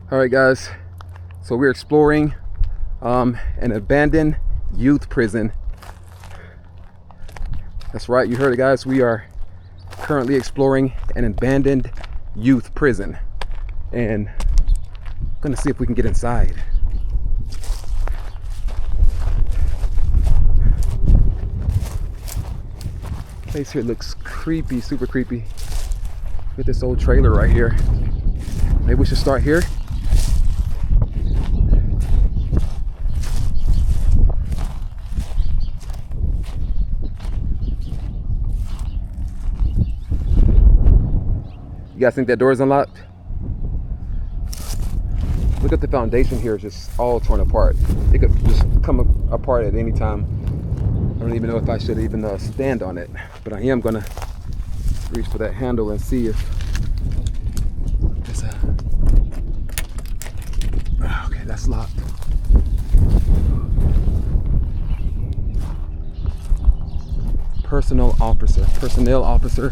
All right, guys. So we're exploring an abandoned youth prison. That's right, you heard it, guys. We are currently exploring an abandoned youth prison, and I'm gonna see if we can get inside. Place here looks creepy, super creepy. Look at this old trailer right here. Maybe we should start here. You guys think that door is unlocked? Look at the foundation here, it's just all torn apart. It could just come apart at any time. I don't even know if I should even stand on it, but I am gonna reach for that handle and see if there's a... Okay, that's locked. Personnel officer.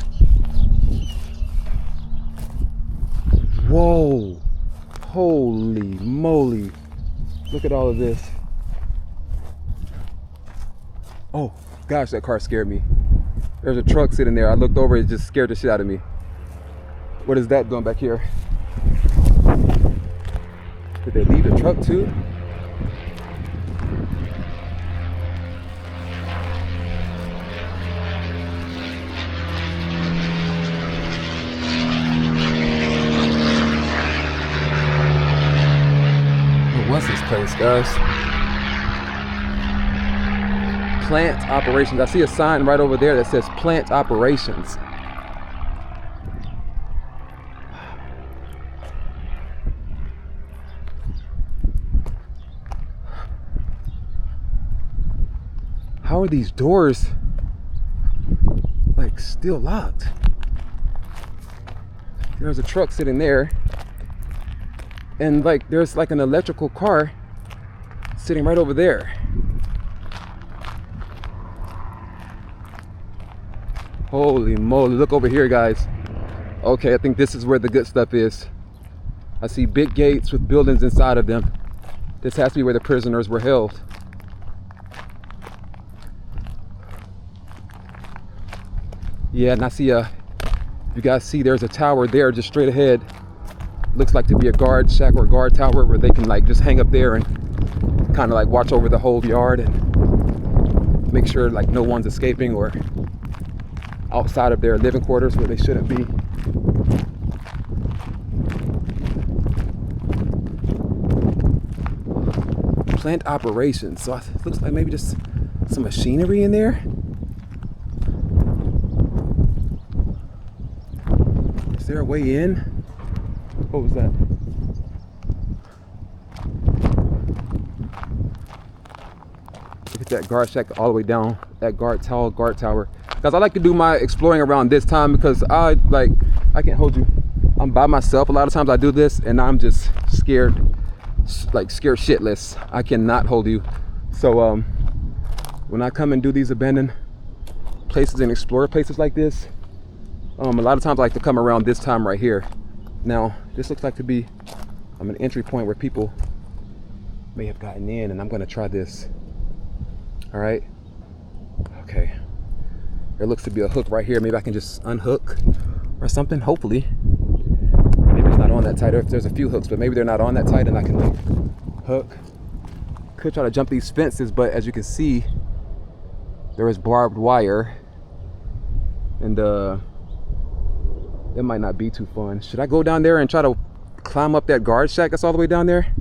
Whoa, holy moly. Look at all of this. Oh gosh, that car scared me. There's a truck sitting there. I looked over, it just scared the shit out of me. What is that doing back here? Did they leave the truck too? What's this place, guys? Plant operations. I see a sign right over there that says plant operations. How are these doors like still locked? There's a truck sitting there. And like there's like an electrical car sitting right over there. Holy moly, look over here, guys. Okay, I think this is where the good stuff is. I see big gates with buildings inside of them. This has to be where the prisoners were held. Yeah, and I see you guys see there's a tower there just straight ahead. Looks like to be a guard shack or a guard tower where they can like just hang up there and kind of like watch over the whole yard and make sure like no one's escaping or outside of their living quarters where they shouldn't be. Plant operations. So it looks like maybe just some machinery in there. Is there a way in? What was that? Look at that guard shack all the way down, that guard tower. Guys, I like to do my exploring around this time because I can't hold you. I'm by myself. A lot of times I do this and I'm just scared, like scared shitless. I cannot hold you. So when I come and do these abandoned places and explore places like this, a lot of times I like to come around this time right here. Now, this looks like to be an entry point where people may have gotten in, and I'm gonna try this. All right, okay. There looks to be a hook right here. Maybe I can just unhook or something, hopefully. Maybe it's not on that tight, or if there's a few hooks, but maybe they're not on that tight and I can like hook. Could try to jump these fences, but as you can see, there is barbed wire, and it might not be too fun. Should I go down there and try to climb up that guard shack that's all the way down there?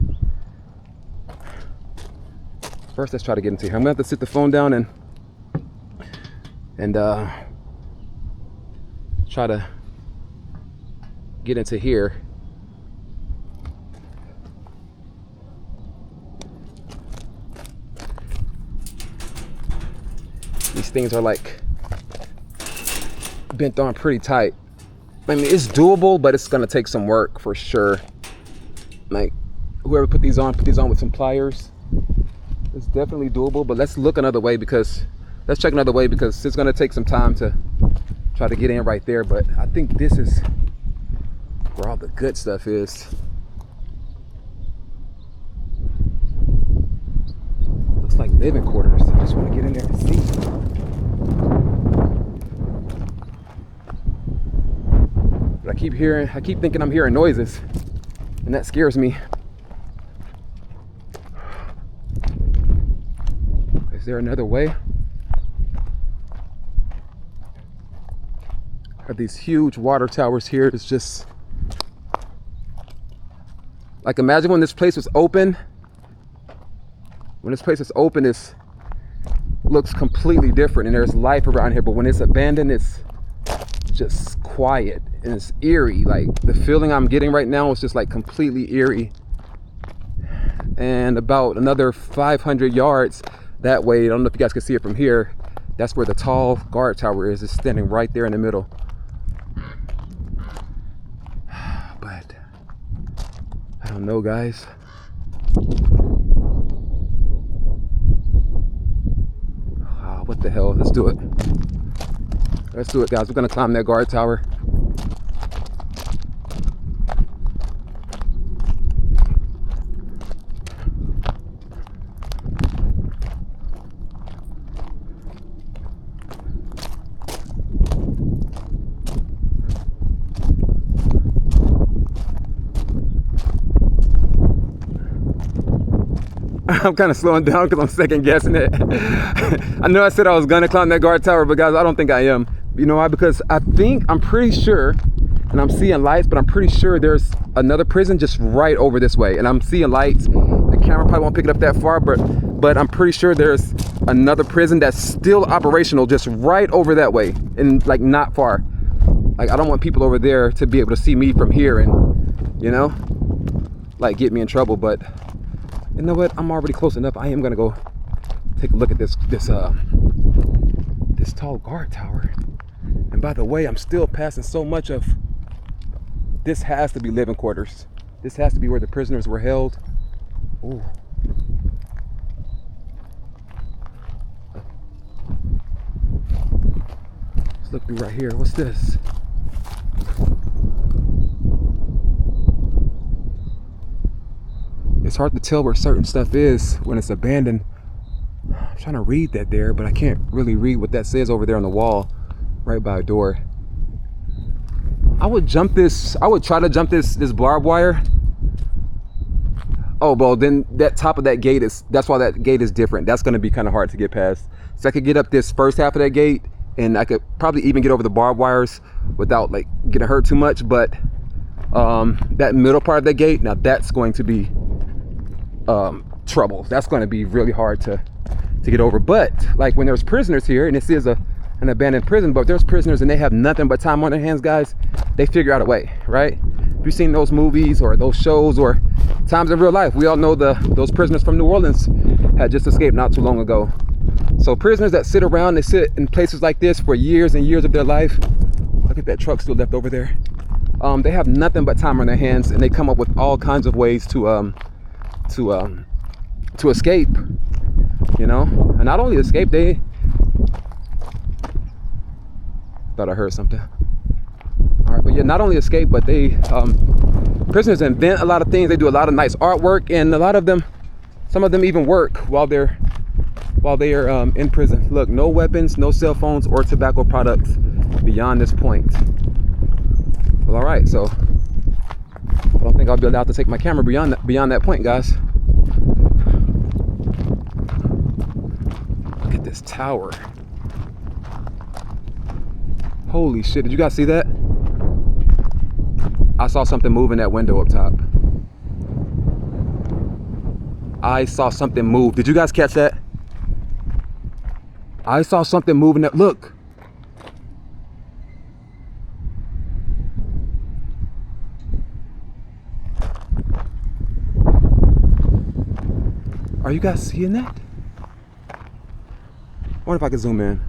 First, let's try to get into here. I'm gonna have to sit the phone down and try to get into here. These things are like bent on pretty tight. I mean, it's doable, but it's gonna take some work for sure. Like, whoever put these on with some pliers. It's definitely doable, but let's check another way because it's gonna take some time to try to get in right there. But I think this is where all the good stuff is. living quarters. I just want to get in there and see. But I keep thinking I'm hearing noises, and that scares me. Is there another way? Are these huge water towers here? It's just like, imagine when this place was open. When this place is open, it looks completely different, and there's life around here. But when it's abandoned, it's just quiet and it's eerie. Like, the feeling I'm getting right now is just like completely eerie. And about another 500 yards that way, I don't know if you guys can see it from here, that's where the tall guard tower is. It's standing right there in the middle. But I don't know, guys. What the hell? Let's do it. Let's do it, guys. We're gonna climb that guard tower. I'm kind of slowing down because I'm second guessing it. I know I said I was gonna climb that guard tower, but guys, I don't think I am. You know why? Because I'm pretty sure, and I'm seeing lights, but I'm pretty sure there's another prison just right over this way. And I'm seeing lights. The camera probably won't pick it up that far, but I'm pretty sure there's another prison that's still operational just right over that way, and like not far. Like, I don't want people over there to be able to see me from here and, you know, like get me in trouble. But you know what? I'm already close enough. I am gonna go take a look at this tall guard tower. And by the way, I'm still passing so much of this. Has to be living quarters. This has to be where the prisoners were held. Ooh. Let's look through right here. What's this? It's hard to tell where certain stuff is when it's abandoned. I'm trying to read that there, but I can't really read what that says over there on the wall, right by a door. I would try to jump this barbed wire. Oh, well, then that top of that gate that's why that gate is different. That's gonna be kind of hard to get past. So I could get up this first half of that gate, and I could probably even get over the barbed wires without like getting hurt too much. But that middle part of the gate, now that's going to be trouble. That's going to be really hard to get over. But like when there's prisoners here, and this is an abandoned prison, but if there's prisoners and they have nothing but time on their hands, guys, they figure out a way, right? If you've seen those movies or those shows or times in real life, we all know those prisoners from New Orleans had just escaped not too long ago. So prisoners that sit around, they sit in places like this for years and years of their life. Look at that truck still left over there. They have nothing but time on their hands, and they come up with all kinds of ways to escape, you know. And not only escape, they thought I heard something. All right, but yeah, not only escape, but they prisoners invent a lot of things. They do a lot of nice artwork, and a lot of them, some of them even work while they are in prison. Look, no weapons, no cell phones or tobacco products beyond this point. Well, all right, so I don't think I'll be allowed to take my camera beyond that point, guys. Look at this tower. Holy shit, did you guys see that? I saw something move in that window up top. I saw something move. Did you guys catch that? I saw something moving that. Look. Are you guys seeing that? I wonder if I can zoom in.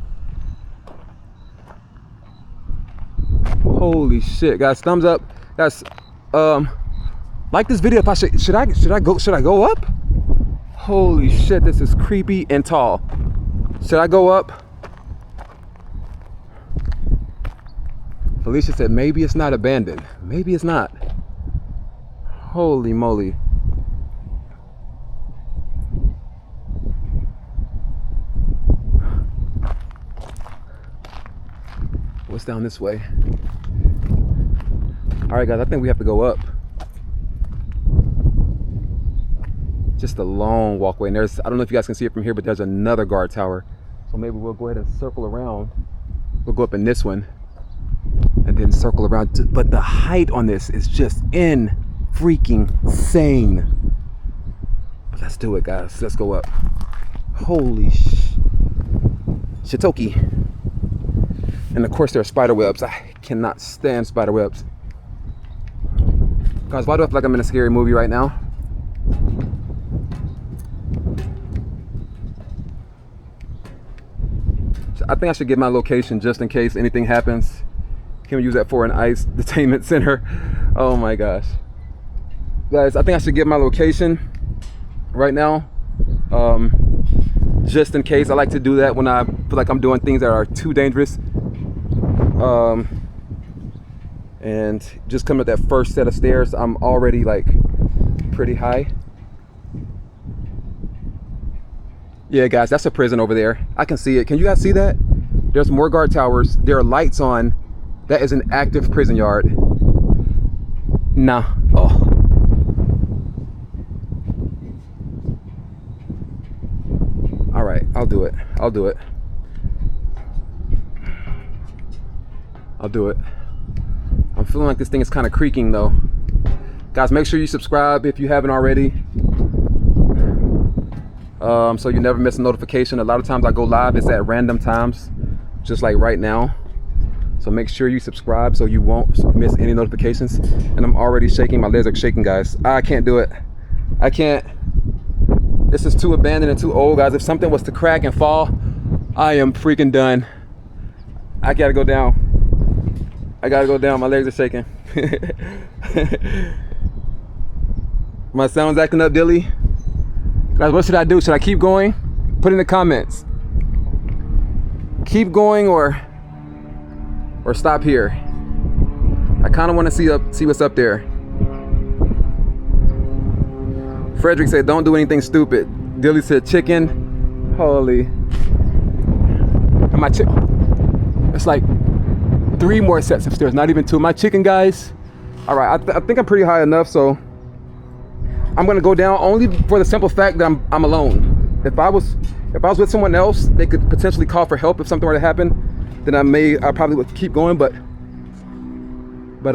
Holy shit, guys! Thumbs up. Guys, like this video. If I should I go up? Holy shit, this is creepy and tall. Should I go up? Felicia said maybe it's not abandoned. Maybe it's not. Holy moly. us down this way. All right, guys, I think we have to go up. Just a long walkway, and there's, I don't know if you guys can see it from here, but there's another guard tower. So maybe we'll go ahead and circle around. We'll go up in this one and then circle around. But the height on this is just freaking insane. Let's do it, guys. Let's go up. Holy shitoki. And of course there are spider webs. I cannot stand spider webs. Guys, why do I feel like I'm in a scary movie right now? I think I should get my location just in case anything happens. Can we use that for an ICE detainment center? Oh my gosh. Guys, I think I should get my location right now. Just in case. I like to do that when I feel like I'm doing things that are too dangerous. And just coming up that first set of stairs, I'm already like pretty high. Yeah, guys, that's a prison over there. I can see it. Can you guys see that? There's more guard towers. There are lights on. That is an active prison yard. Nah. Oh. All right, I'll do it. I'll do it. I'll do it. I'm feeling like this thing is kind of creaking though. Guys, make sure you subscribe if you haven't already. So you never miss a notification. A lot of times I go live, it's at random times, just like right now. So make sure you subscribe so you won't miss any notifications. And I'm already shaking, my legs are shaking, guys. I can't do it. I can't. This is too abandoned and too old, guys. If something was to crack and fall, I am freaking done. I gotta go down. I gotta go down, my legs are shaking. My sound's acting up, Dilly. Guys, what should I do? Should I keep going? Put in the comments. Keep going or stop here. I kind of want to see what's up there. Frederick said, don't do anything stupid. Dilly said, chicken. Holy. And my chicken. It's like 3 more sets of stairs, not even 2. My chicken, guys. All right, I think I'm pretty high enough, so I'm gonna go down only for the simple fact that I'm alone. If I was with someone else, they could potentially call for help if something were to happen. Then I probably would keep going, but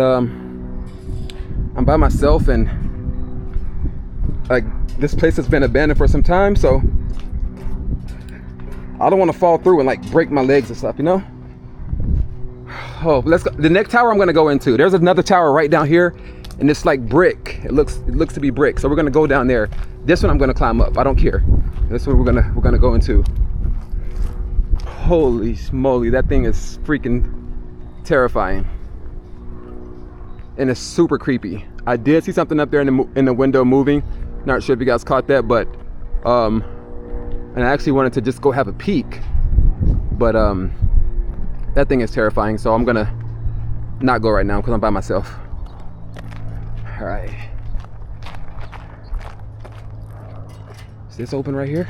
I'm by myself, and like this place has been abandoned for some time, so I don't want to fall through and like break my legs and stuff, you know. Oh, let's go. The next tower I'm gonna go into. There's another tower right down here. And it's like brick. It looks to be brick. So we're gonna go down there. This one I'm gonna climb up. I don't care. This one we're gonna go into. Holy moly, that thing is freaking terrifying. And it's super creepy. I did see something up there in the window moving. Not sure if you guys caught that, but and I actually wanted to just go have a peek. But that thing is terrifying. So I'm gonna not go right now because I'm by myself. All right. Is this open right here?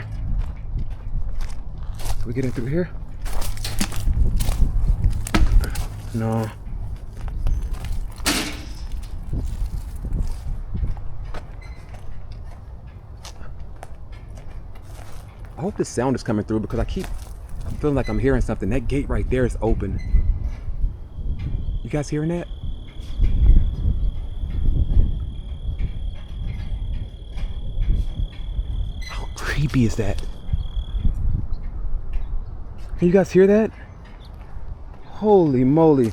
Can we get in through here? No. I hope the sound is coming through because I'm feeling like I'm hearing something. That gate right there is open. You guys hearing that? Creepy is that? Can you guys hear that? Holy moly.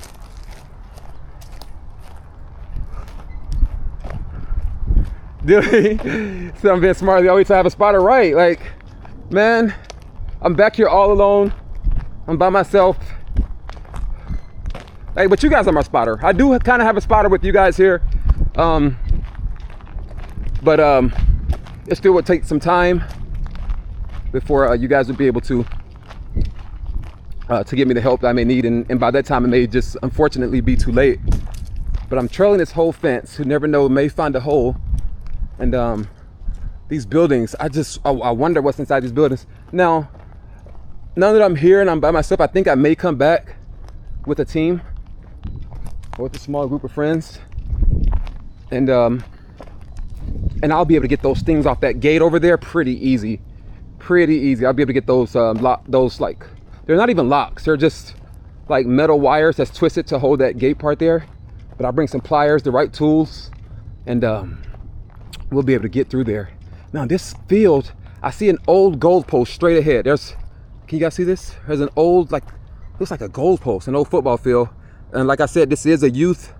Dude, so I'm being smart. They always have a spotter right. Like, man, I'm back here all alone. I'm by myself. Like, but you guys are my spotter. I do kind of have a spotter with you guys here. But it still would take some time before you guys would be able to give me the help that I may need, and by that time it may just unfortunately be too late. But I'm trailing this whole fence. Who never know, may find a hole. And these buildings, I wonder what's inside these buildings. Now that I'm here and I'm by myself, I think I may come back. with a team or with a small group of friends, and I'll be able to get those things off that gate over there pretty easy. I'll be able to get those those, like, they're not even locks, they're just like metal wires that's twisted to hold that gate part there. But I'll bring some pliers, the right tools, and we'll be able to get through there. Now this field, I see an old goalpost straight ahead. Can you guys see this? There's an old, like, looks like a goalpost, an old football field. And like I said, this is a youth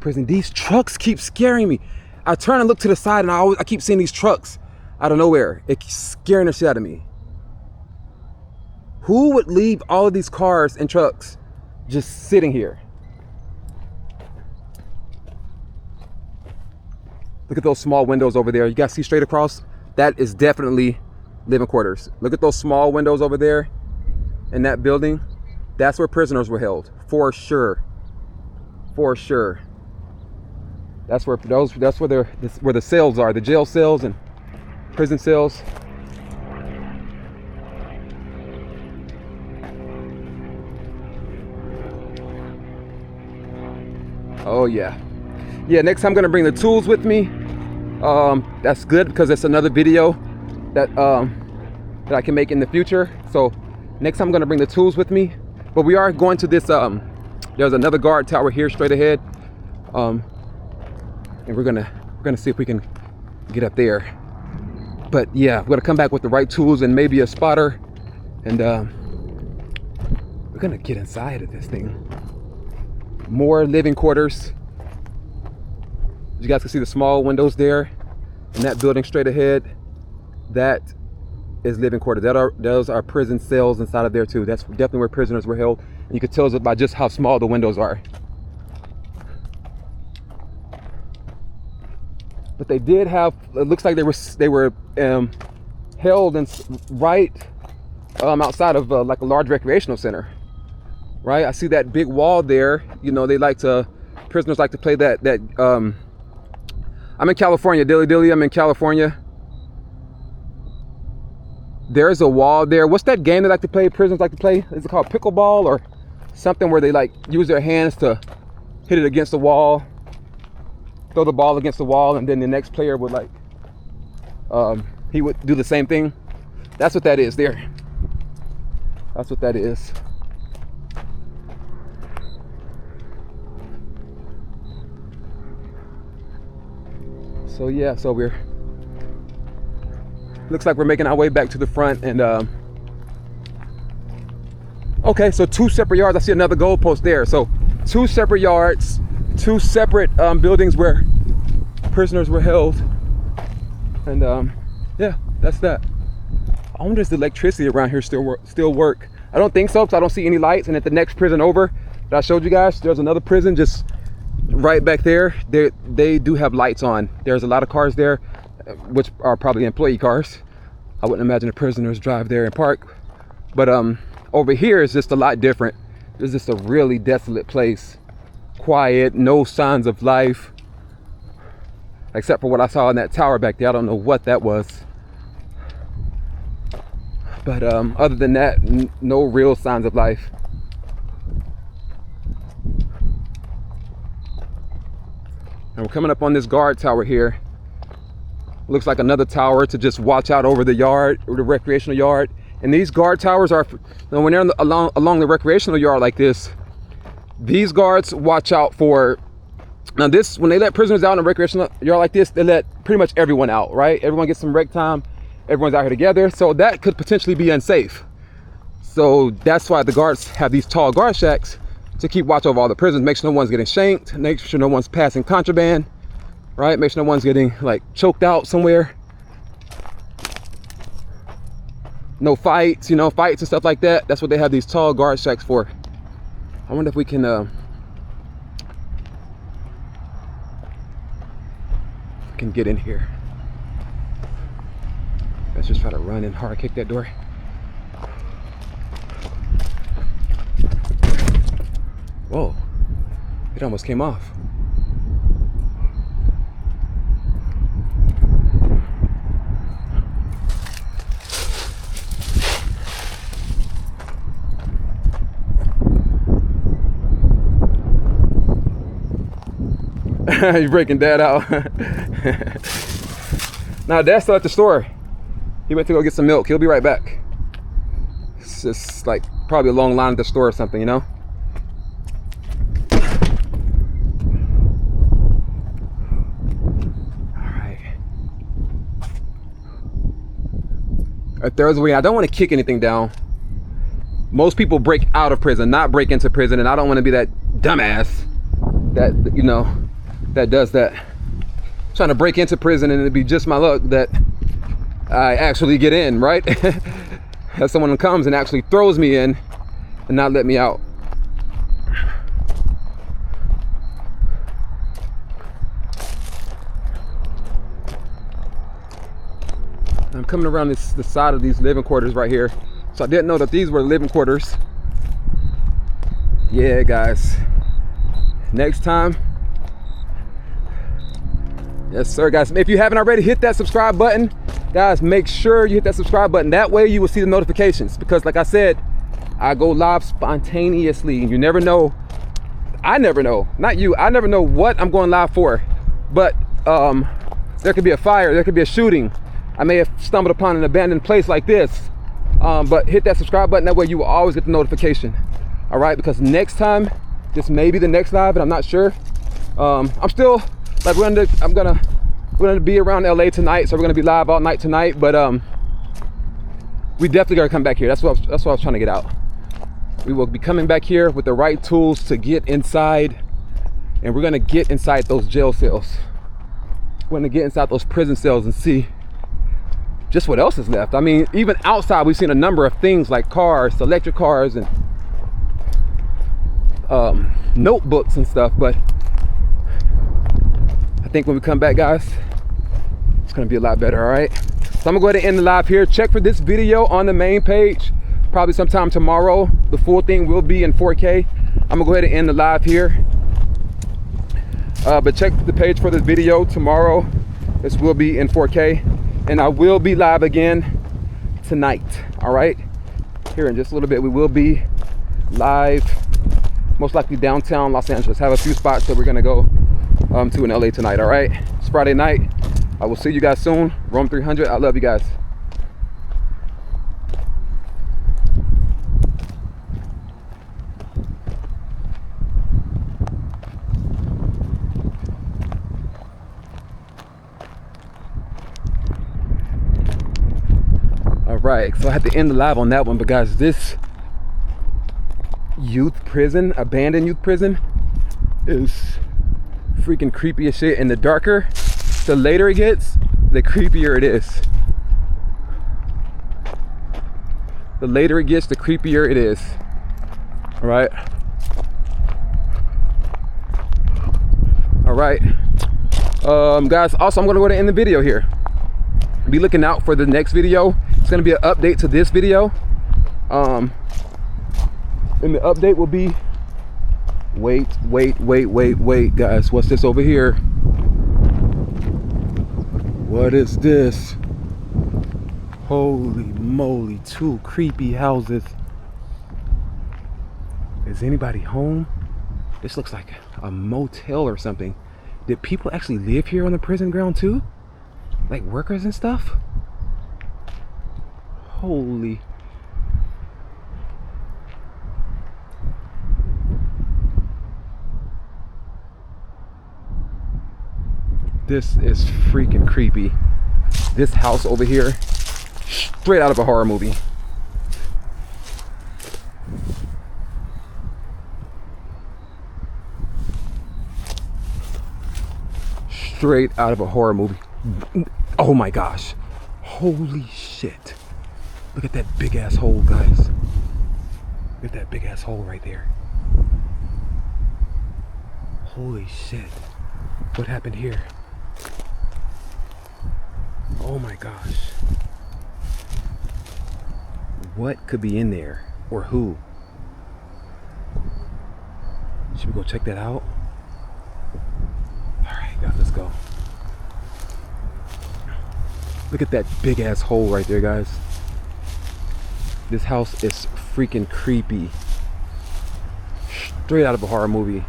prison. These trucks keep scaring me. I turn and look to the side, and I keep seeing these trucks out of nowhere. It's scaring the shit out of me. Who would leave all of these cars and trucks just sitting here? Look at those small windows over there. You guys see straight across? That is definitely living quarters. Look at those small windows over there in that building. That's where prisoners were held, for sure. For sure. That's where the cells are, the jail cells and prison cells. Oh yeah. Yeah, next time I'm gonna bring the tools with me. That's good because it's another video that I can make in the future. So next time I'm gonna bring the tools with me. But we are going to this, there's another guard tower here straight ahead. And we're gonna see if we can get up there. But yeah, we're gonna come back with the right tools and maybe a spotter. And we're gonna get inside of this thing. More living quarters. You guys can see the small windows there in that building straight ahead. That is living quarters. Those are prison cells inside of there too. That's definitely where prisoners were held. And you could tell by just how small the windows are. But they did have, it looks like they were held in right outside of like a large recreational center. Right? I see that big wall there. You know, prisoners like to play that I'm in California, dilly. I'm in California. There's a wall there. What's that game they like to play? Prisoners like to play? Is it called pickleball or something where they like use their hands to hit it against the wall, throw the ball against the wall, and then the next player would like he would do the same thing. That's what that is there. That's what that is. So yeah, so looks like we're making our way back to the front, and okay, so 2 separate yards. I see another goalpost there. So 2 separate yards, 2 separate buildings where prisoners were held, and yeah, that's that. I wonder if the electricity around here still work. I don't think so, because I don't see any lights. And at the next prison over that I showed you guys, there's another prison just right back there. They do have lights on. There's a lot of cars there, which are probably employee cars. I wouldn't imagine the prisoners drive there and park. But over here is just a lot different. It's just a really desolate place. Quiet, no signs of life. Except for what I saw in that tower back there. I don't know what that was. But other than that, no real signs of life. And we're coming up on this guard tower here. Looks like another tower to just watch out over the yard, or the recreational yard. And these guard towers are, when they're along the recreational yard like this, these guards watch out for, now this, when they let prisoners out in a recreational yard like this, they let pretty much everyone out, right? Everyone gets some rec time, everyone's out here together. So that could potentially be unsafe. So that's why the guards have these tall guard shacks, to keep watch over all the prisoners, make sure no one's getting shanked, make sure no one's passing contraband, right? Make sure no one's getting like choked out somewhere. No fights, fights and stuff like that. That's what they have these tall guard shacks for. I wonder if we can get in here. Let's just try to run and hard kick that door. Whoa, it almost came off. You're breaking Dad out. Now Dad's still at the store. He went to go get some milk. He'll be right back. It's just like probably a long line at the store or something, you know? There's a way. I don't want to kick anything down. Most people break out of prison, not break into prison, and I don't want to be that dumbass that, you know, that does that. Trying to break into prison and it'd be just my luck that I actually get in, right? That someone comes and actually throws me in and not let me out. I'm coming around the side of these living quarters right here. So I didn't know that these were living quarters. Yeah, guys. Next time. Yes, sir, guys. If you haven't already, hit that subscribe button. Guys, make sure you hit that subscribe button. That way you will see the notifications. Because like I said, I go live spontaneously. You never know. I never know. Not you. I never know what I'm going live for. But there could be a fire. There could be a shooting. I may have stumbled upon an abandoned place like this, but hit that subscribe button. That way you will always get the notification. All right, because next time, this may be the next live, but I'm not sure. I'm still like we're gonna be around LA tonight, so we're gonna be live all night tonight. But we definitely gotta come back here. That's what I was trying to get out. We will be coming back here with the right tools to get inside, and we're gonna get inside those jail cells. We're gonna get inside those prison cells and see just what else is left. I mean, even outside, we've seen a number of things like cars, electric cars, and notebooks and stuff. But I think when we come back, guys, it's gonna be a lot better. All right. So I'm gonna go ahead and end the live here. Check for this video on the main page, probably sometime tomorrow. The full thing will be in 4K. I'm gonna go ahead and end the live here. But check the page for this video tomorrow. This will be in 4K. And I will be live again tonight. All right, here in just a little bit we will be live, most likely downtown Los Angeles. Have a few spots that we're gonna go to in LA tonight. All right, it's Friday night. I will see you guys soon. Rome 300. I love you guys. Right, so I had to end the live on that one, but guys, this youth prison, abandoned youth prison, is freaking creepy as shit. And the darker, the later it gets, the creepier it is. The later it gets, the creepier it is. All right. All right, guys. Also, I'm gonna go ahead and end the video here. Be looking out for the next video. It's gonna be an update to this video. And the update will be, wait, guys. What's this over here? What is this? Holy moly, 2 creepy houses. Is anybody home? This looks like a motel or something. Did people actually live here on the prison ground too? Like workers and stuff? Holy. This is freaking creepy. This house over here, straight out of a horror movie. Straight out of a horror movie. Oh my gosh. Holy shit. Look at that big ass hole, guys. Look at that big ass hole right there. Holy shit. What happened here? Oh my gosh. What could be in there? Or who? Should we go check that out? Alright, guys, let's go. Look at that big ass hole right there, guys. This house is freaking creepy. Straight out of a horror movie.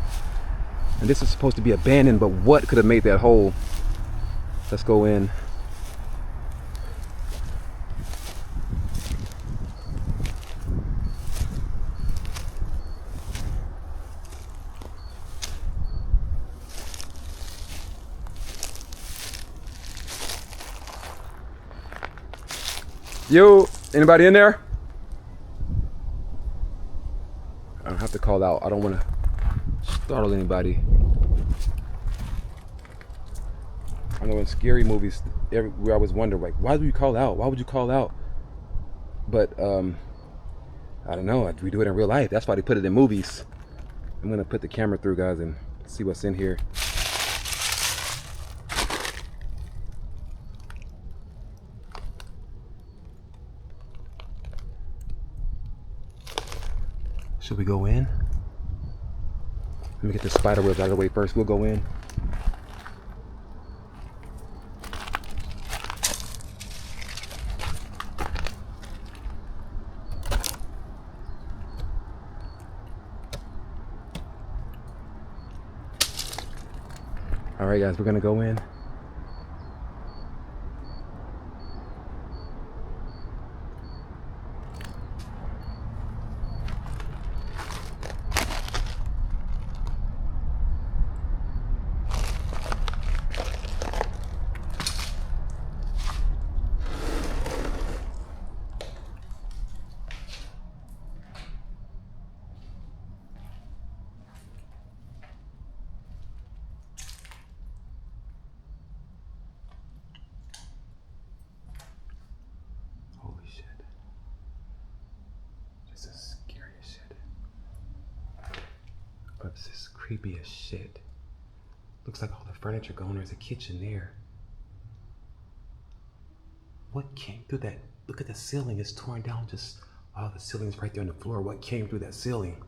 And this is supposed to be abandoned, but what could have made that hole? Let's go in. Yo, anybody in there? I don't have to call out. I don't want to startle anybody. I know in scary movies, we always wonder, like, why do you call out? Why would you call out? But I don't know. We do it in real life. That's why they put it in movies. I'm gonna put the camera through, guys, and see what's in here. Should we go in? Let me get the spider webs out of the way first. We'll go in. All right, guys, we're gonna go in. This is creepy as shit. Looks like all the furniture gone. There's a kitchen there. What came through that? Look at the ceiling. It's torn down. Just, oh, the ceiling's right there on the floor. What came through that ceiling?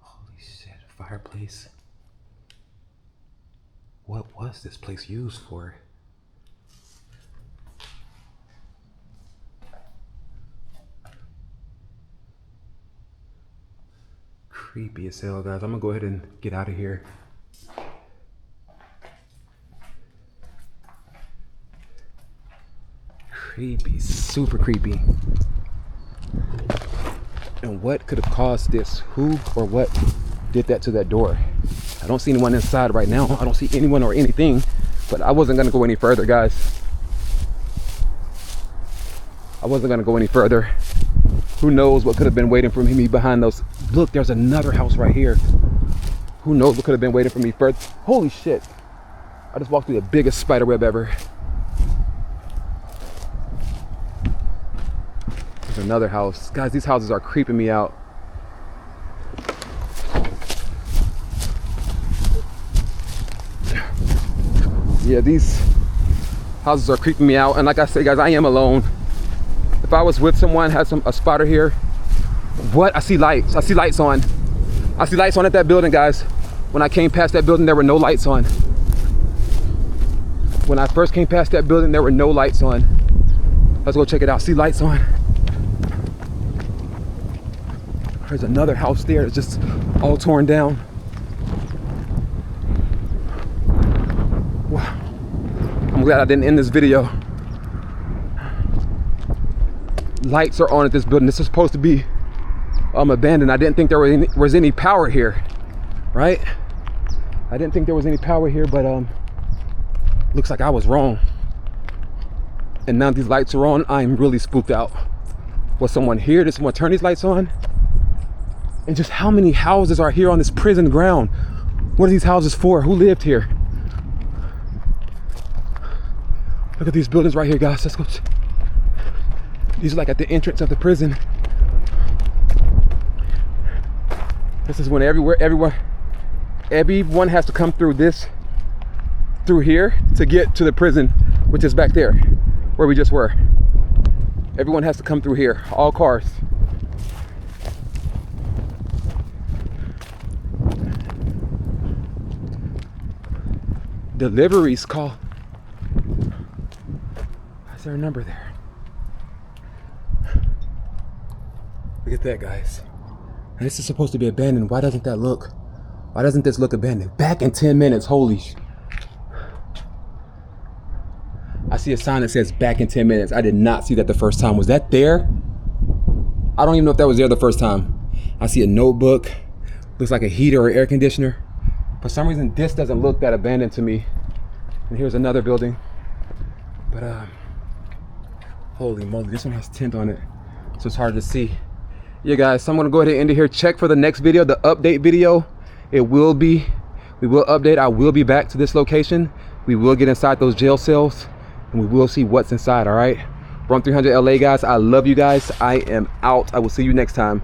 Holy shit. Fireplace. What was this place used for? Creepy as hell, guys. I'm gonna go ahead and get out of here. Creepy, super creepy. And what could have caused this? Who or what did that to that door? I don't see anyone inside right now. I don't see anyone or anything, but I wasn't gonna go any further, guys. I wasn't gonna go any further. Who knows what could have been waiting for me behind those. Look, there's another house right here. Who knows what could have been waiting for me further. Holy shit. I just walked through the biggest spider web ever. There's another house. Guys, these houses are creeping me out. Yeah, these houses are creeping me out. And like I said, guys, I am alone. If I was with someone, had a spotter here. What? I see lights. I see lights on. I see lights on at that building, guys. When I came past that building, there were no lights on. When I first came past that building, there were no lights on. Let's go check it out. See lights on. There's another house there. It's just all torn down. Wow. I'm glad I didn't end this video. Lights are on at this building. This is supposed to be abandoned. I didn't think there was any power here, right? I didn't think there was any power here, but looks like I was wrong. And now these lights are on. I'm really spooked out. Was someone here? Did someone turn these lights on? And just how many houses are here on this prison ground? What are these houses for? Who lived here? Look at these buildings right here, guys. Let's go. These are like at the entrance of the prison. This is when everyone has to come through here to get to the prison, which is back there, where we just were. Everyone has to come through here, all cars. Deliveries call. Is there a number there? Look at that, guys. And this is supposed to be abandoned. Why doesn't that look Why doesn't this look abandoned? Back in 10 minutes, holy I see a sign that says back in 10 minutes. I did not see that the first time. Was that there? I don't even know if that was there the first time. I see a notebook. Looks like a heater or air conditioner. For some reason, this doesn't look that abandoned to me. And here's another building. But holy moly, this one has tint on it, so it's hard to see. Yeah guys, so I'm gonna go ahead and end it here. Check for the next video, the update video. We will update. I will be back to this location. We will get inside those jail cells and we will see what's inside. All right, Rome 300 LA guys, I love you guys. I am out. I will see you next time.